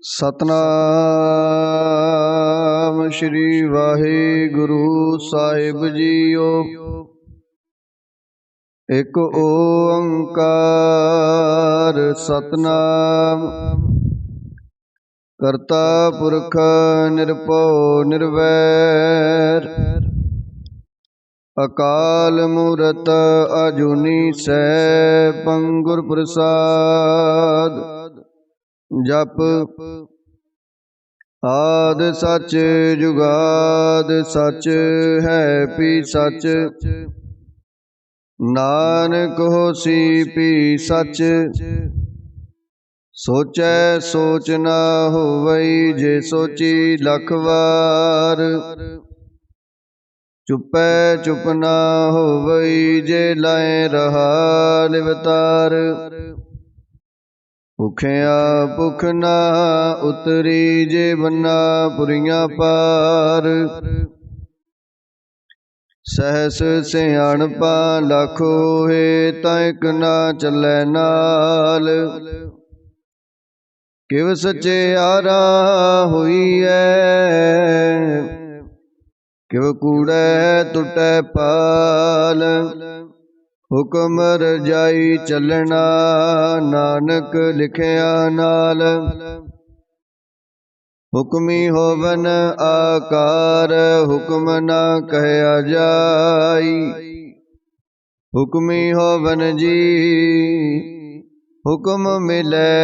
सतनाम श्री वाहिगुरु साहिब जीओ। एक ओंकार सतनाम करता पुरख निरभउ निर्वैर। अकाल मूरत अजूनी सैभं गुर प्रसाद। जप आदि सच जुगाद सच है पी सच। नानक होसी पी सच। सोचै सोच न होवई जे सोची लख वार। चुपै चुप न होवई जे लाए रहा लिवतार। भुखिया भुख न उतरी जे बन्ना पुरियां पार। सहस सियाणपा लख होए तां इक ना चलै नाल। किव सचियारा होईऐ किव कूड़ै टुटै पाल। हुक्म रजाई चलना नानक लिखिया नाल। हुक्मी होवन आकार हुक्म न कहया जाई। हुक्मी होवन जी हुक्म मिलै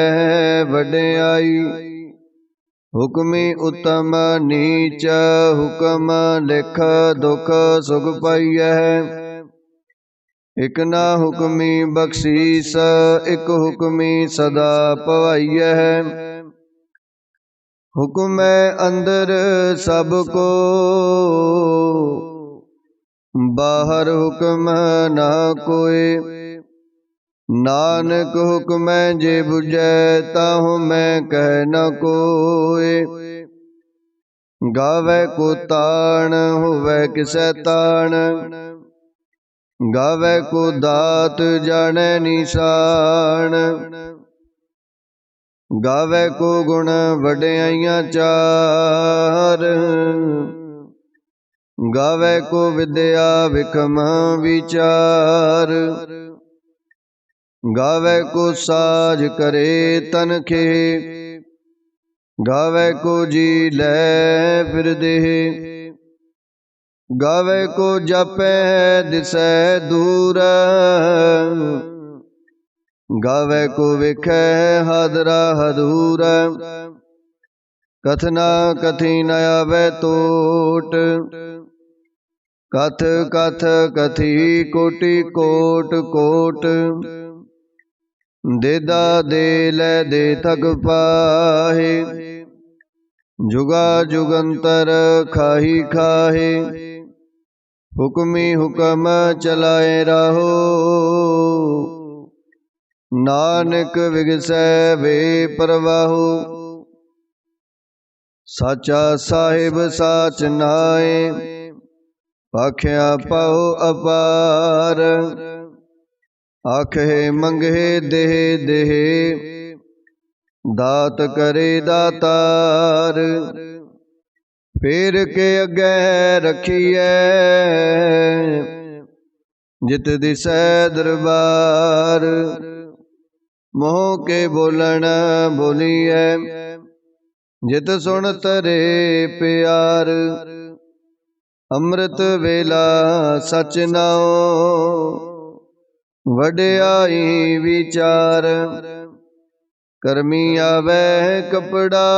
वड्याई। हुक्मी उत्तम नीच हुक्म लिख दुख सुख पाईऐ। इक ना हुक्मी बख्शीस इक हुक्मी सदा पवाईऐ। हुक्मै अंदर सब को बाहर हुक्म ना कोय। नानक हुक्मै जे बुझै ताहु मैं कह न कोय। गावै को ताण होवै किसै ताण। गावै को दात जानै निशान। गावै को गुण वड्याइयां चार। गावै को विद्या विखम विचार। गावै को साज करे तनखे। गावै को जी लै फिर देह। गावै को जपै दिसै दूर। गावै को विखै हादरा हदूर। कथना कथी न आवै तोट। कथ कथ कथी कोटि कोट कोट। देदा दे लै दे थक पाहे। जुगा जुगंतर खाही खाहे। हुक्मी हुक्म चलाए राहो। नानक विगसै वे परवाहो। साचा साहिब साच नाए भाख्या पाओ अपार। आखे मंगे देह देह दात करे दातार। फेर के अगे रखिए जित दिसै दरबार। मोह के बोलन बोलिए जित सुन तरे प्यार। अमृत वेला सच नाओ वड्याई विचार। करमी आवै कपड़ा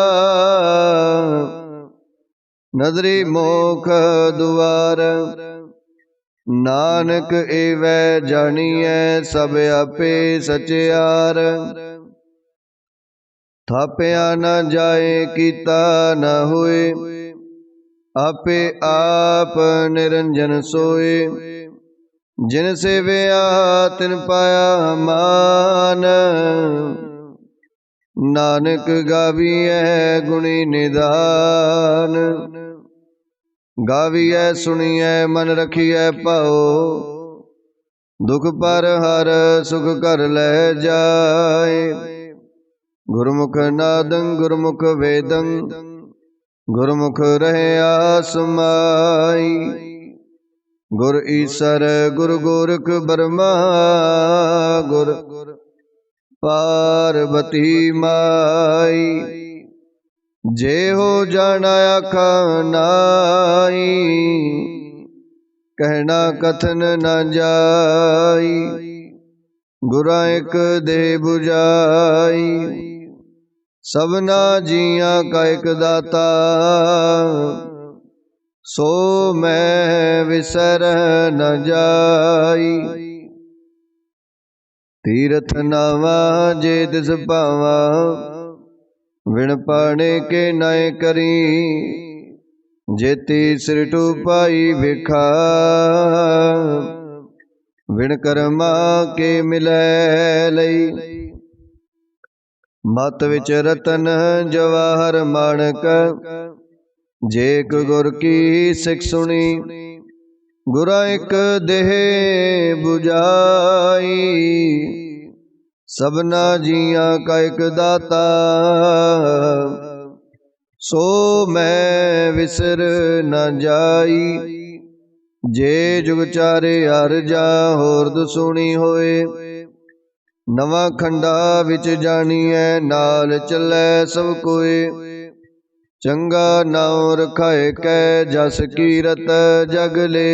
नदरी मोख दुआर। नानक एवै जानिए सब आपे सचियार। थापिया न जाए कीता न होए। आपे आप निरंजन सोए। जिन सेविया तिन पाया मान। नानक गाविए गुणी निधान। गाविए सुनिए मन रखिए पाओ। दुख पर हर सुख कर ले जाए। गुरुमुख नादं गुरुमुख वेदं गुरुमुख रहया समाई। गुर ईसर गुरु गोरख बर्मा गुर पार्वती माई। जे हो जाना आखा नाई कहना कथन न जाई। गुरा एक दे बुझाई सबना जिया का एक दाता। सो मैं विसर न जाई। तीरथ नावा जे दिस पावा विण पाने के नय करी। जेती सिरटू पाई भिखा विण कर्मा के मिलै लई। मत विच रतन जवाहर माणक जेक गुर की सिख सुनी। गुरा एक देह बुझाई सबना जिया का एक दाता। सो मैं विसर न जाई। जे जुग चारे हर जा होर दुसुनी होए। नवा खंडा विच जानिए नाल चलै सब कोए। चंगा नाम रखाए कै जस कीरत जग ले।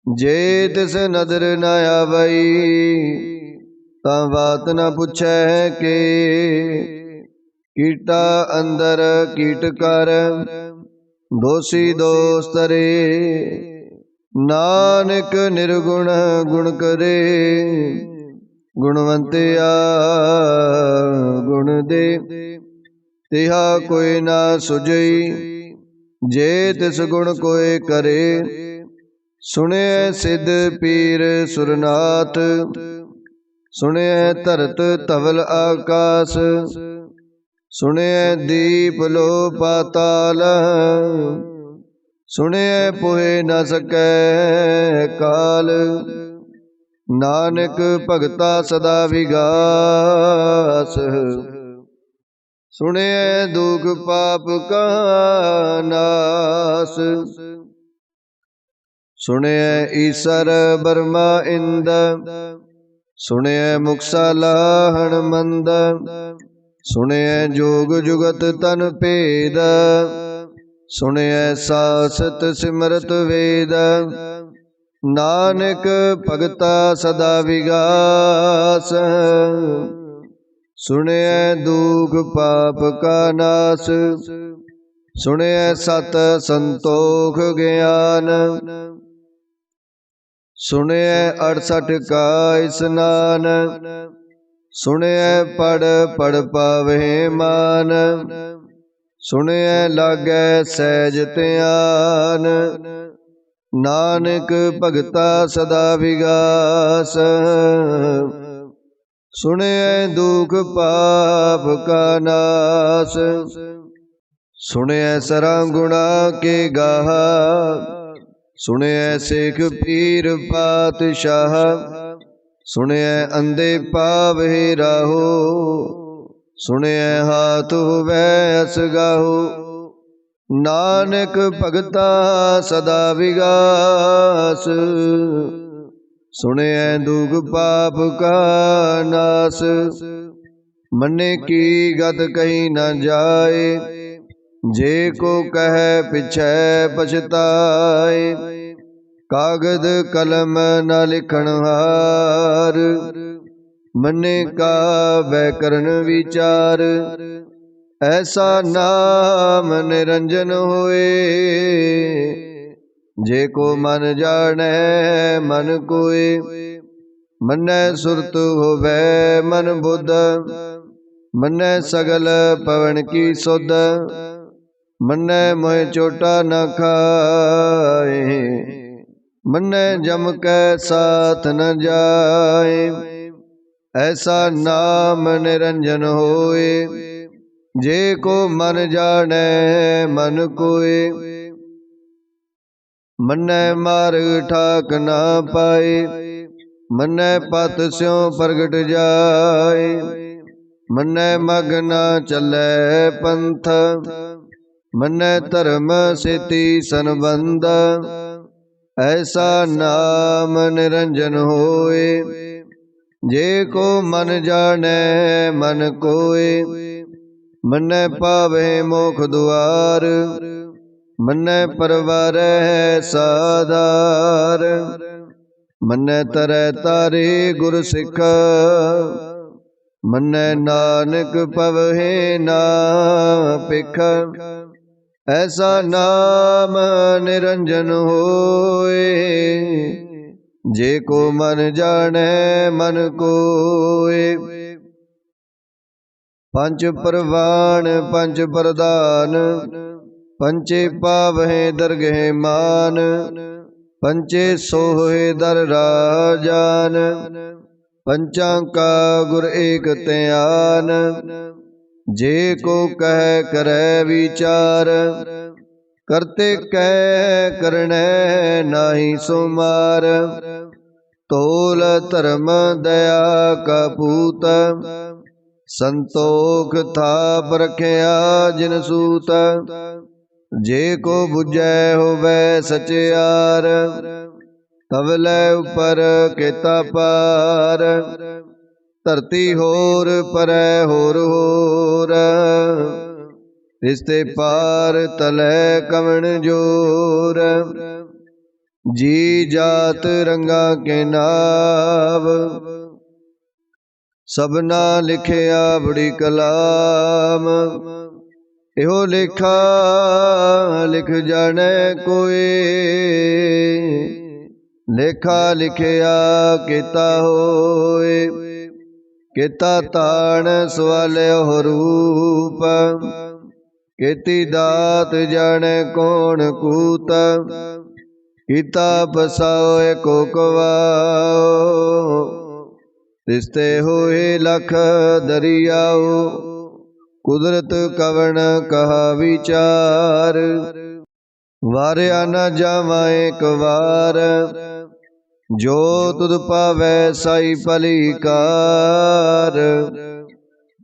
जे तिस नदर न आवई तां बात न पुछै के। कीटा अंदर कीट कर दोषी दोष तरे। नानक निर्गुण गुण करे गुणवंतिया गुण दे। तिहा कोई ना सुझई जे तिस गुण कोई करे। सुने सिद्ध पीर सुरनाथ सुने धरत धवल आकाश। सुने दीप लो पाताल सुने पोहे न सकै काल। नानक भगता सदा विगास सुने दुख पाप का नास। सुने ईसर बर्मा इंद सुने मुक्साला हणमंद। सुने जोग जुगत तन भेद सुने सासत सिमरत वेद। नानक भगता सदा विगास सुने दुख पाप का नाश। सुने सत संतोख ज्ञान सुने 68 का स्नान। सुने पढ़ पढ़ पावे मान सुने लागै सहज ध्यान। नानक भगता सदा विगास सुने दुख पाप का नाश। सुने सरा गुणा के गाहा सुने शेख पीर पातशाह। सुने अंधे पावे राहो सुने हाथ वै असगाहो। नानक भगता सदा विगास सुने दुख पाप का नाश। मन्ने की गत कही न जाए जे को कह पिछै पछताए। कागद कलम न लिखण हार मन्ने का व्याकरण विचार। ऐसा नाम निरंजन होए जे को मन जाने मन कोय। मन्ने सुरत होवे मन बुध मन्ने सगल पवन की सुध। मन्ने मोह चोटा न खाए मन्ने जम के साथ न जाए। ऐसा नाम निरंजन होए जे को मन जाने मन कोय। मन्ने मार्ग ठाक ना पाए मन्ने पत स्यों प्रगट जाए। मन्नै मग न चलै पंथ, मन्नै धर्म सेती संबंध। ऐसा नाम निरंजन होए, जे को मन जाने मन कोय। मन्नै पावे मोख दुआर, मन्नै परवारै साधार। मन्नै तरੈ तारे गुर सिख, मन्नै नानक पवहे ना पिख। ऐसा नाम निरंजन होए, जे को मन जाने मन कोय। पंच परवान पंच प्रधान, पंचे पावहे दरगह मान। पंचे सोहे दर राजान, पंचा का गुर एक त्यान। जे को कह करे विचार, करते कह करने नाही सुमार। तोल धर्म दया का पूत, संतोख थाप रखिया जिन सूत। जे को बुझै होवै सचियार, तवलै उपर केता पार। धरती होर परै होर होर, रिश्ते पार तलै कवण जोर। जी जात रंगा के नाव, सबना लिखिया बड़ी कलाम। एहो लेखा लिख जाने कोई, लेखा लिखिया केता होए। केता ताण सवालियो रूप, केती दात जाने कौन कूत। कीता बसाओ एको कवाओ, रिश्ते होए लख दरियाओ। कुदरत कवण कहा विचार, वारिया न जावा एक वार। जो तुद पावै साई भलीकार,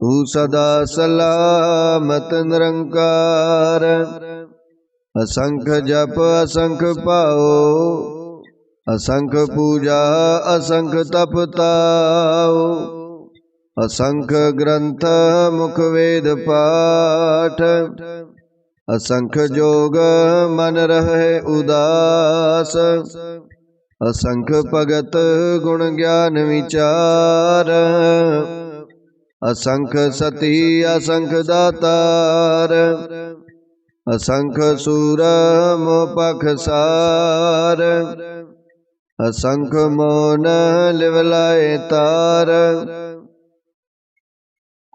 तू सदा सलामत निरंकार। असंख जप असंख पाओ, असंख पूजा असंख तप ताओ। असंख ग्रंथ मुख वेद पाठ, असंख जोग मन रहे उदास। असंख भगत गुण ज्ञान विचार, असंख सती असंख दातार। असंख सूर मोह पखसार, असंख मौन लिवलाए तार।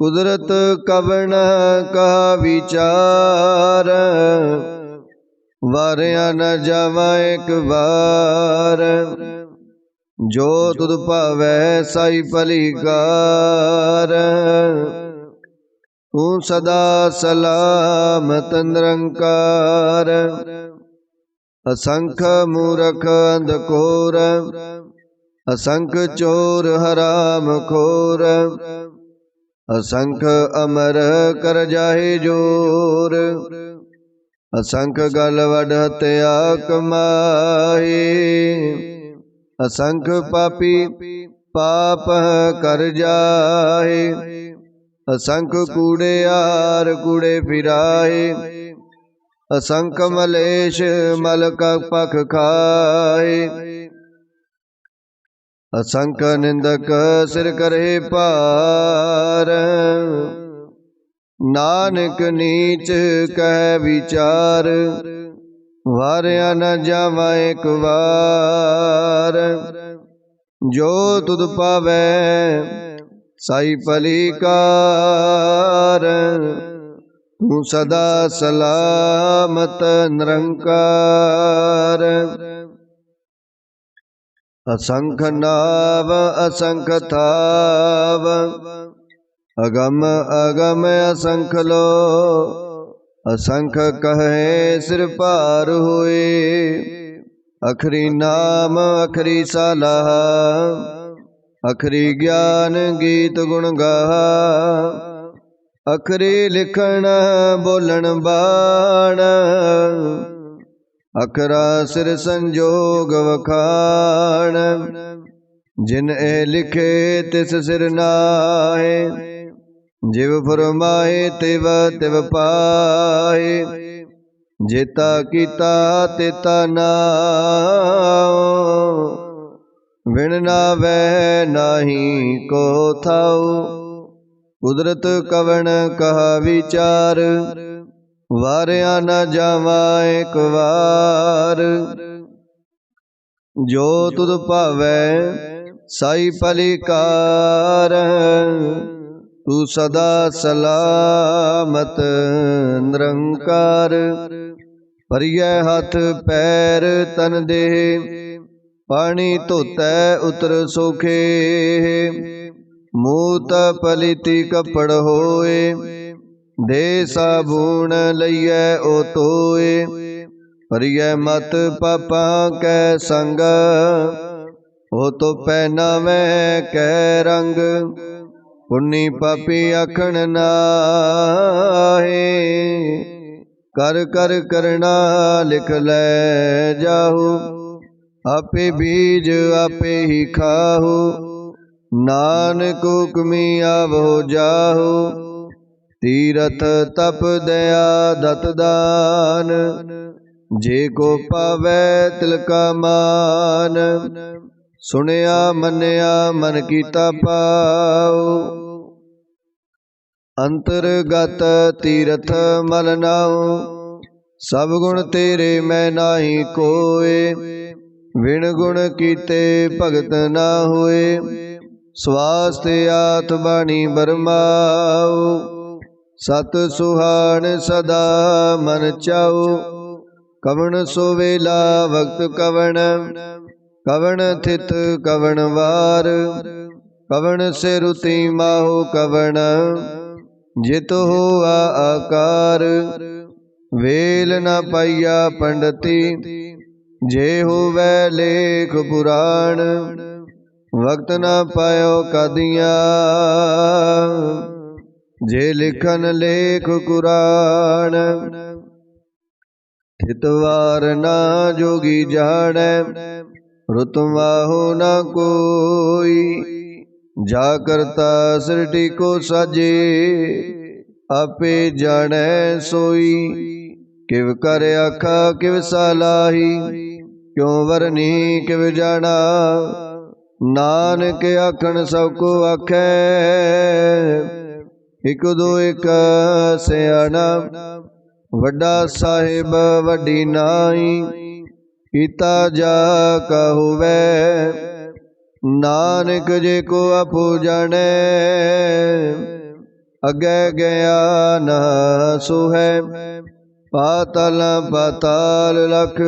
कुदरत कवण का विचार, वारिया न जावा एक बार। जो तुद पावै साई भलीकार, तू सदा सलामत निरंकार। असंख मूरख अंधकोर, असंख चोर हराम खोर। असंख अमर कर जाहे जोर, असंख गल वड हत्या कमाए। असंख पापी पाप कर जाए, असंख कूड़े यार कूड़े फिराए। असंख मलेश मल का पख खाए, असंख निंदक सिर करे पार। नानक नीच कह विचार, वारिया न जावा एक बार। जो तुद पावै साई भलीकार, तू सदा सलामत निरंकार। असंख नाव असंख थाव, अगम अगम असंख लो। असंख कहे सिर पार होए, अखरी नाम अखरी सलाह। अखरी ज्ञान गीत गुण गाहा, अखरी लिखण बोलन बाण, अखरा सिर संजोग वखाण। जिन ए लिखे तिस सिर नाहे, जिव फरमाए तिव तिव पाए। जेता कीता तेता नाओ, विण नावै नाही को थाऊ। कुदरत कवण कहा विचार, वारिया न जावा एक वार। जो तुद भावै साई पलिकार, तू सदा सलामत निरंकार। परियै हथ पैर तन देह, पानी धोतै उतर सोखे। मूत पलिति कपड़ होए, दे साबुन लइयै ओ तोए। परियै मत पापा कै संग, हो तो पहनावै कै रंग। पुन्नी पापी आखण नाहे, कर कर करना लिख लै जाहु। आपे बीज आपे ही खाहु, नानक हुक्मी आवो जाहु। तीरथ तप दया दत दान, जे को पावै तिलका मान। सुनिया मन्निया मन कीता पाओ, अंतरगत तीरथ मल नाओ। सब गुण तेरे मैं नाही कोय, विण गुण कीते भगत ना होए। स्वास्थ्य आत बाणी बरमाओ, सत सुहान सदा मन चाओ। कवण सो वेला वक्त कवण, कवण थित कवण वार। कवण से रुति माहु कवण, जित होआ आकार। वेल न पाइया पंडति, जे होवै लेख पुराण। वक्त न पायो कादिया, जे लिखन लेख कुरान। थितवार ना जोगी जानै, रुत माहु न कोई। जा करता सृष्टि को साजे, आपे जानै सोई। किव कर आखा किव सालाही, क्यों वरनी किव जाना। नानक आखन सब को आखै, इक दो एक सियाना। वड्डा साहिब वड्डी नाई, कीता जा का होवै। नानक जे को आपू जानै, अगे गया न सोहै। पाताल पाताल लख,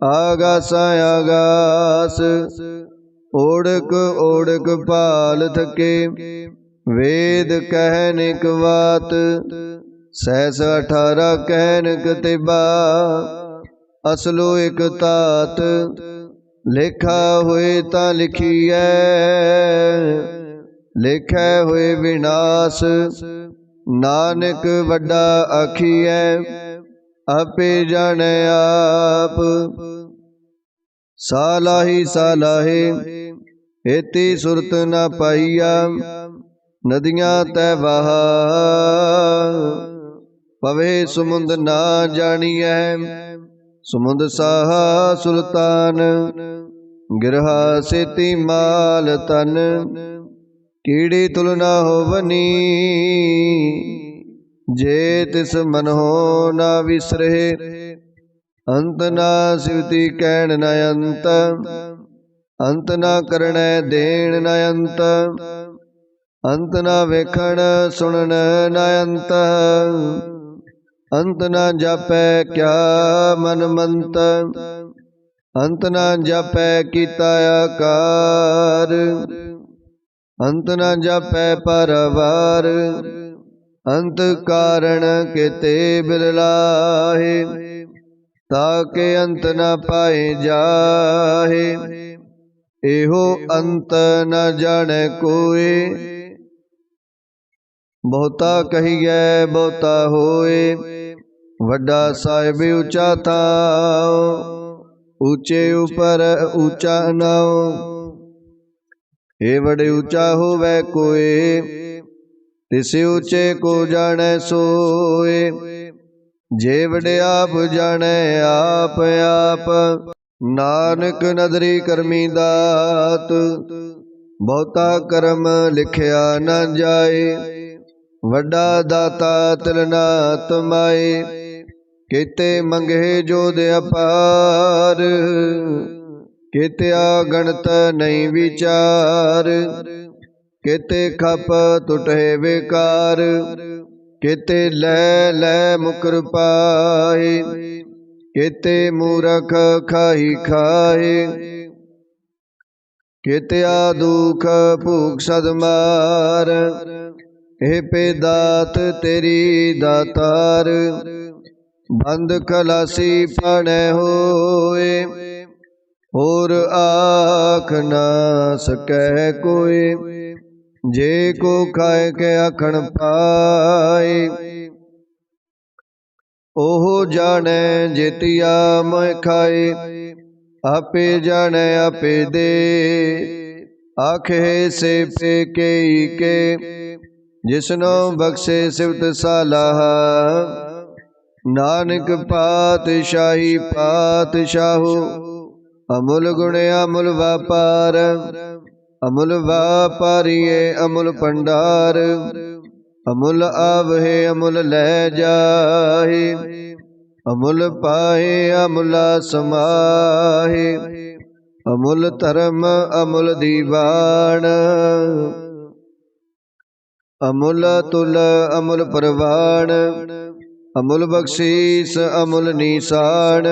आगासा आगास। ओढ़क ओढ़क पाल थके, वेद कहन एक बात। सहस 18 कहन कतिबा, असलो एक तात। लेखा होए तां लिखिए, लेखै होए विनाश। नानक वड्डा आखिए, आपे जाने आप। सालाही सालाहे, एती सुरत न पाइया। नदियां तै बहा, पवे सुमुंद ना जानिए। सुमुंद साहा सुल्तान, गिरहा सेती माल तन। कीड़ी तुलना होवनी, जे तिस मन हो ना विसरे। अंत ना सिवती कहण न अंत, अंत ना करणे देण न अंत। अंत ना वेखण सुनण न अंत, अंत ना जापै क्या मन मंत। अंत ना जापै कीता आकार, अंत ना जापै परवार। अंत कारण केते बिरलाहे, ताके अंत न पाए जाहे। एहो अंत न जाने कोय। बहुता कहिए बहुता होए, वड्डा साहिब ऊंचा थाओ। ऊंचे ऊपर ऊंचा नाओ, हे बड़े ऊंचा होवे कोय। तिस ऊंचे को जाने सोए, जे बड़े आप जाने आप आप। नानक नदरी करमी दात, बहुता करम लिखिया न जाए। वड्डा दाता तिल ना तमाए, केते मंगे जोध अपार। केत्या गणत नहीं विचार, केते खप टुटे बेकार। केते लै मुकर पाए, केते मूरख खाही खाए। केत्या दुख भूख सदमार, हे पे दात तेरी दातार। बंद खलासी पाने होए, होर आख ना सकै कोय। जे को खाए के आखण पाए, ओहो जाने जेतिया मैं खाए। आपे जाने आपे दे, आखे से पे के। जिसनो बख्शे सिवत सालाह, नानक पातशाही पातशाहो। अमुल गुण अमुल व्यापार, अमुल व्यापारिये अमुल भंडार। अमुल आवहे अमुल लै जाहे, अमुल पाहे अमुला समाहे। अमुल धर्म अमुल दीवान, अमुल तुल अमुल परवान। अमुल बख्शीस अमुल निशान,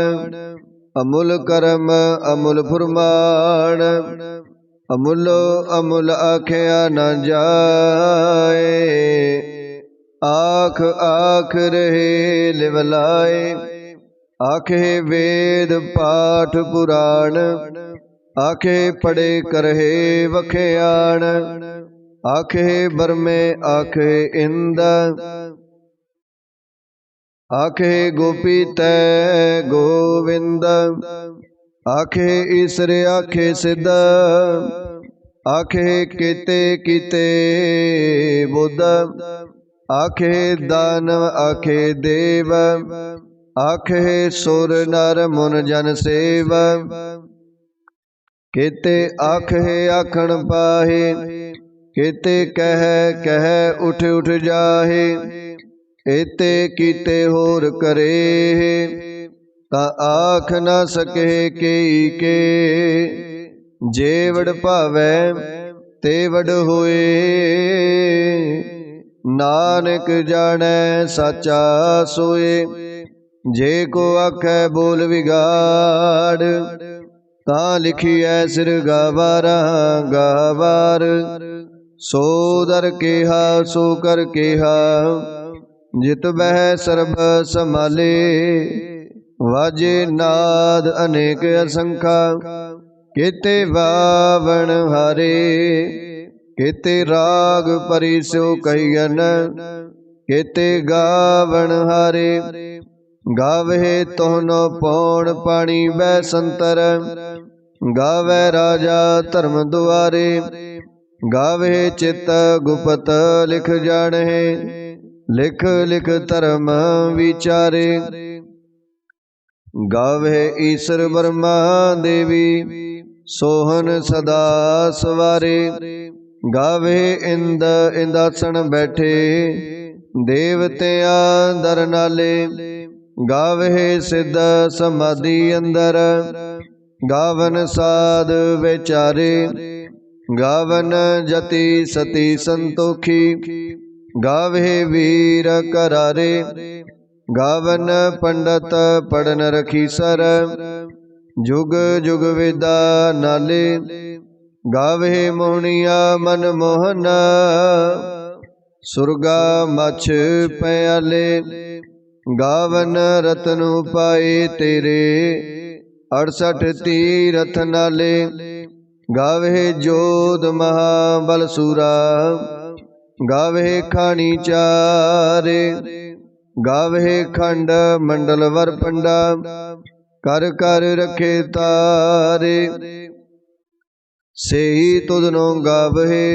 अमुल करम अमुल फुरमान। अमुलो अमुल आख्या न जाए, आख आख रहे लिवलाए। आखे वेद पाठ पुराण, आखे पढ़े करहे वख्याण। आखे बरमे आखे इंद, आखे गोपी तै गोविंद। आखे ईसर आखे सिद्ध, आखे केते कीते बुद्ध। आखे दानव आखे देव, आखे सुर नर मुन जन सेव। केते आखे आखण पाहे, केते कह उठ उठ जाहे। एते कीते होर करे, ता आख न सके के। जे वड भावै ते वड होए, नानक जाने साचा सोए। जे को आखै बोल विगाड़, ता लिखिए सिर गावारा गावार। सो दर केहा सो कर केहा, जित बह सर्ब समाले। वाजे नाद अनेक असंखा, केते वावण हारे। केते राग परिसो कहियन, केते गावण हारे। गावे तोहनो पौण पाणी बै संतर, गावे राजा धर्म दुआरे। गावे चित गुपत लिख जाने, लिख लिख धर्म विचारे। गावे ईश्वर ब्रह्मा देवी, सोहन सदा सवारे। गावे इंद इंदासन बैठे, देवतियां दर नाले। गावे सिद्ध समाधि अंदर, गावन साध विचारे। गावन जति सती संतोखी, गावे वीर करारे। गावन पंडित पढ़न रखी सर, जुग जुग विदा नाले। गावे मोहनिया मन मोहन, सुरगा मछ प्याले। गावन रतन पाए तेरे, 68 तीरथ नाले। गावहे जोध महाबल सूरा, गावहे खानी चारे, गावहे खंड मंडल वर पंडा, कर कर रखे तारे। सेही तुधनो गावहे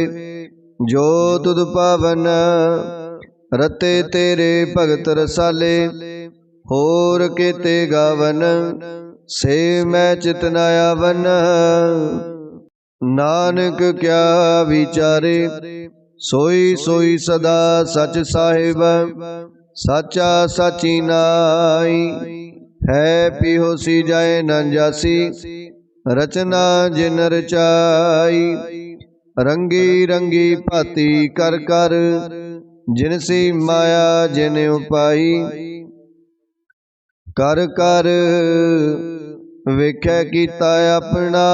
जो तुध पावन, रते तेरे भगत रसाले, होर केते गावन, से मैं चित न आवन। नानक क्या विचारे, सोई सोई सदा सच साहिब, साचा साची नाई। है पिहोसी जाए न जासी, रचना जिन रचाई। रंगी रंगी भाती कर कर, जिनसी माया जिन उपाई। कर कर वेख्या कीता अपना,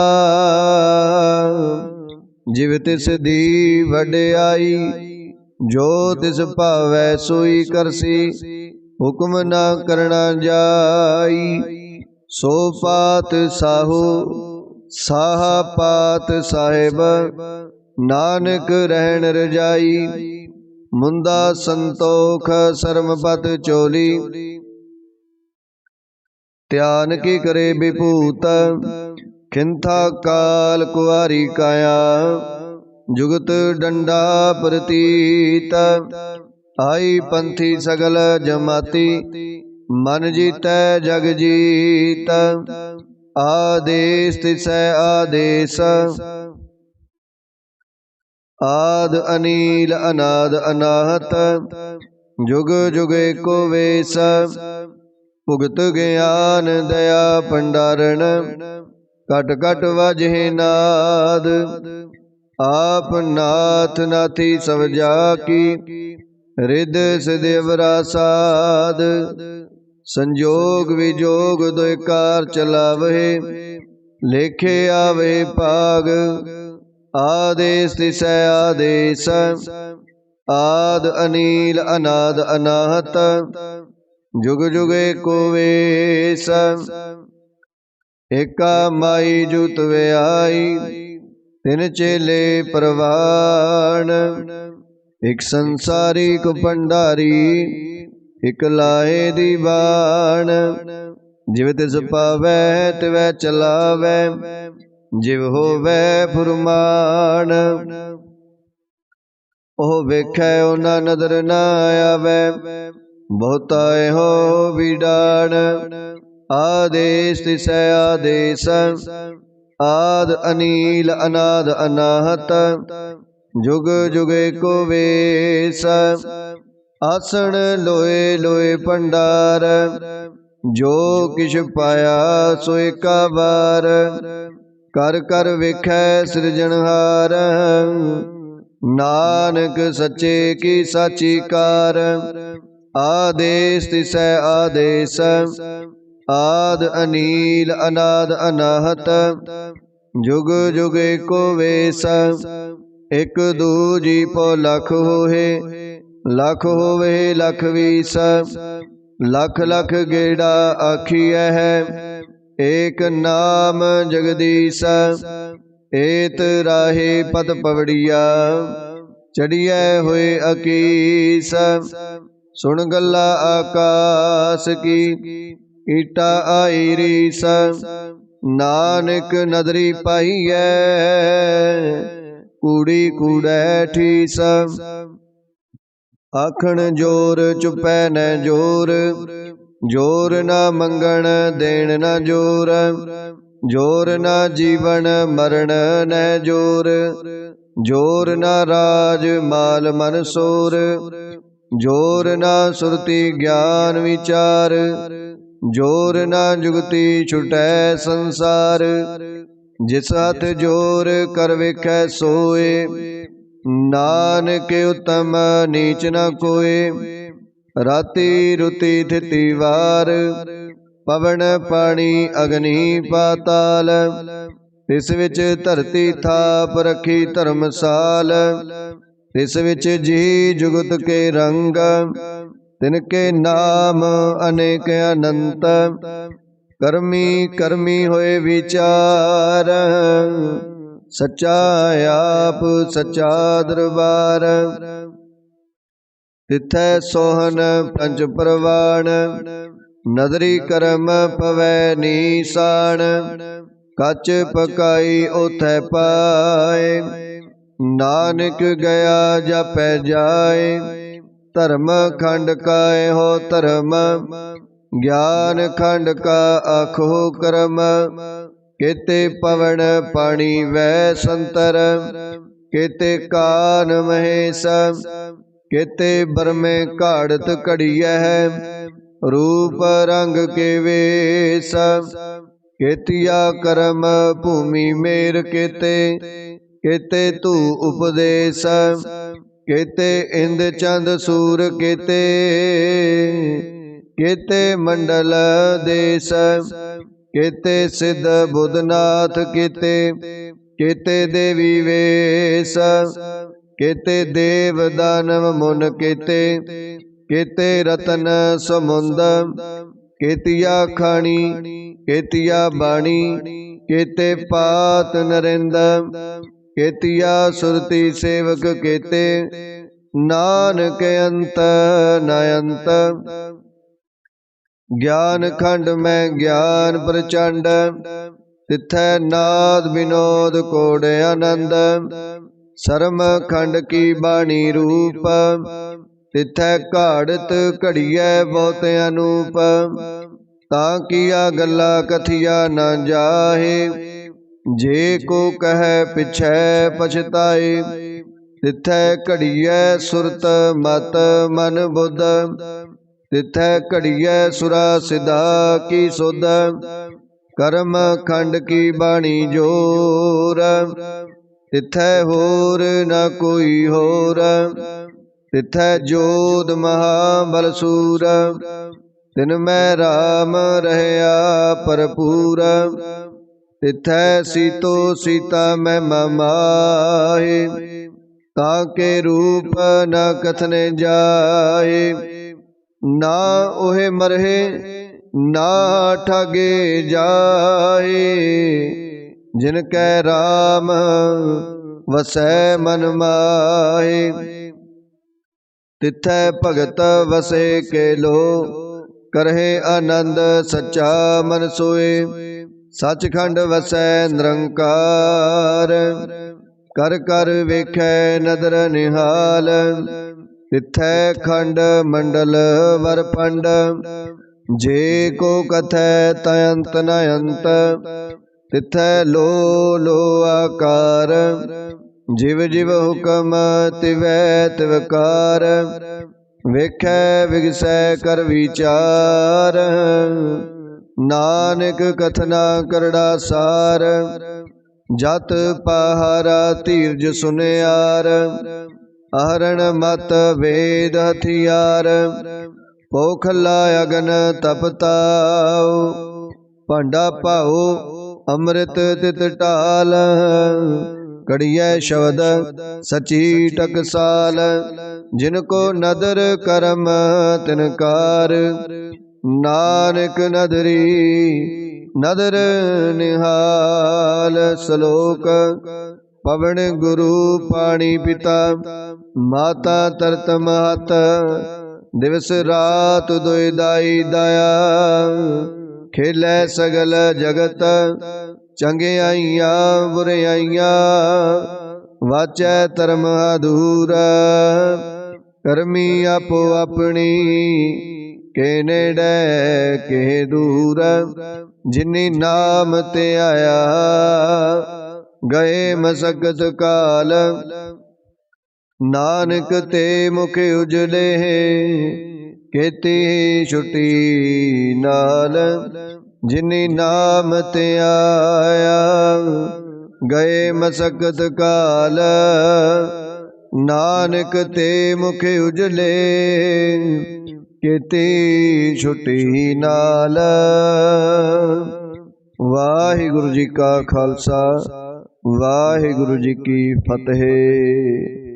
जिव तिस दी वड्याई। जो तिस भावै सोई करसी, हुक्म न करना जाई। सो पात साहू साहा पात साहिब, नानक रहन रजाई। मुंदा संतोख सरम पत चोली, ध्यान की करे विभूत। खिंथा काल कुआरी काया, जुगत डंडा प्रतीत। आई पंथी सगल जमाती, मन जीतै जग जीत। आदेश तिसै आदेश, आद अनील अनाद अनाहत। जुग जुग एको वेश, भुगत ज्ञान दया भंडारण। कट कट वजहे नाद, आप नाथ नाथी सब जाकी। रिद सिदेवरा साध, संजोग विजोग दुय कार चलावहे। लेखे आवे भाग, आदेश तिसै आदेश। आद अनील अनाद अनाहत, जुग जुग एको वेश। एका माई जूत व्याई, तिन चेले परवान। एक संसारी को भंडारी, एक लाहे दीवान। जिव तिस पावै तिवै चलावै, जिव होवै फुरमान। ओह वेखै ओना नदर न आवै, बहुता हो विडान। आदेश तिसै आदेश, आद अनील अनाद अनाहत। जुग जुग एको वेश, आसन लोए लोए भंडार। जो किछ पाया सो एका बार, कर कर वेखै सिरजनहार। नानक सच्चे की साची कार, आदेश तिसै आदेश। आद अनील अनाद अनाहत, जुग जुग एको वेश। एक दूजी पौ लख होहे, लख होवे लख बीस। लख लख गेड़ा आखिए है, एक नाम जगदीश। एत राहे पद पवड़िया, चढ़िए हुए अकीस। सुन गल्ला आकाश की, ईटा आई रीस। नानक नदरी पाईऐ, कूड़ी कूड़ै ठीस। आखण जोर चुपै न जोर, जोर न मंगण देण न जोर। जोर न जीवन मरण न जोर, जोर न राज माल मन सोर। जोर न सुरति ज्ञान विचार, जोर न जुगति छुटै संसार। जिस हथ जोर कर वेखै सोए, नानक उत्तम नीच न कोय। राति रुति थिति वार, पवन पानी अग्नि पाताल। तिस विच धरती थाप रखी धर्मसाल। तिस विच जी जुगत के रंग, तिनके नाम अनेक अनंत। करमी करमी होए विचार, सच्चा आप सच्चा दरबार। तिथै सोहन पंच परवान, नदरी करम पवै नीसान। कच पकाई ओथै पाए, नानक गया जापै जाए। धर्म खंड काय हो धर्म, ज्ञान खंड का आखो कर्म। केते पवन पानी वै संतर, केते कान महेश। केते बरमे घाड़त घड़िया है, रूप रंग के वेश। केतिया करम भूमि मेर केते, केते तू उपदेश। केते इंद चंद सूर केते, केते मंडल देश। केते सिद्ध बुधनाथ केते, केते देवी वेश। केते देव दानव मुन केते, केते रतन समुंद। केतिया खाणी केतिया बाणी, केते पात नरिंद। केतिया सुरति सेवक केते, नानक अंत न अंत। ज्ञान खंड में ज्ञान प्रचंड, तिथै नाद विनोद कोड आनंद। शर्म खंड की बाणी रूप, तिथै घाड़त घड़िया बहुत अनूप। तां किया गल्ला कथिया न जाहे, जे को कह पिछै पछताए। तिथै घड़िया सुरत मत मन बुध, तिथै घड़िया सुरा सिधा की सुध। कर्म खंड की बाणी जोर, तिथै होर न कोई होर। तिथै जोध महाबल सूर, तिन मैं राम रहया भरपूर। तिथै सीतो सीता मैं माहे, ताके रूप न कथने जाए। ना ओहे मरहे ना ठागे जाए, जिनकै राम वसै मन माहे। तिथै भगत वसे के लो, करहे आनंद सच्चा मन सोए। सचखंड वसै निरंकार, कर कर वेखै नदर निहाल। तिथै खंड मंडल वर पंड, जे को कथै तयंत न अंत। तिथै लो लो आकार, जिव जिव हुकम तिवै तिवकार। वेखै विगसै कर विचार, नानक कथना करड़ा सार। जत पहारा धीरज सुनियार, आहरण मत वेद हथियार। पोखला अगन तपताओ, भांडा पाओ अमृत तित टाल। कड़िया शब्द सची टकसाल, जिनको नदर करम तिनकार। नानक नदरी नदर निहाल। श्लोक पवन गुरु पाणी पिता, माता तरत महत। दिवस रात दुई दाई दाया, खेलै सगल जगत। चंगियाइया बुरियाइया, वाचै धर्म अधूरा। करमी आपो अपनी, के नेड़े के दूर। जिनी नाम ते आया, गए मसकत काल। नानक ते मुख उजले, केती छुटी नाल। जिनी नाम ते आया, गए मसकत काल। नानक ते मुख उजले, केती छुटी नाल। वाहिगुरु जी का खालसा, वाहिगुरु जी की फतेह।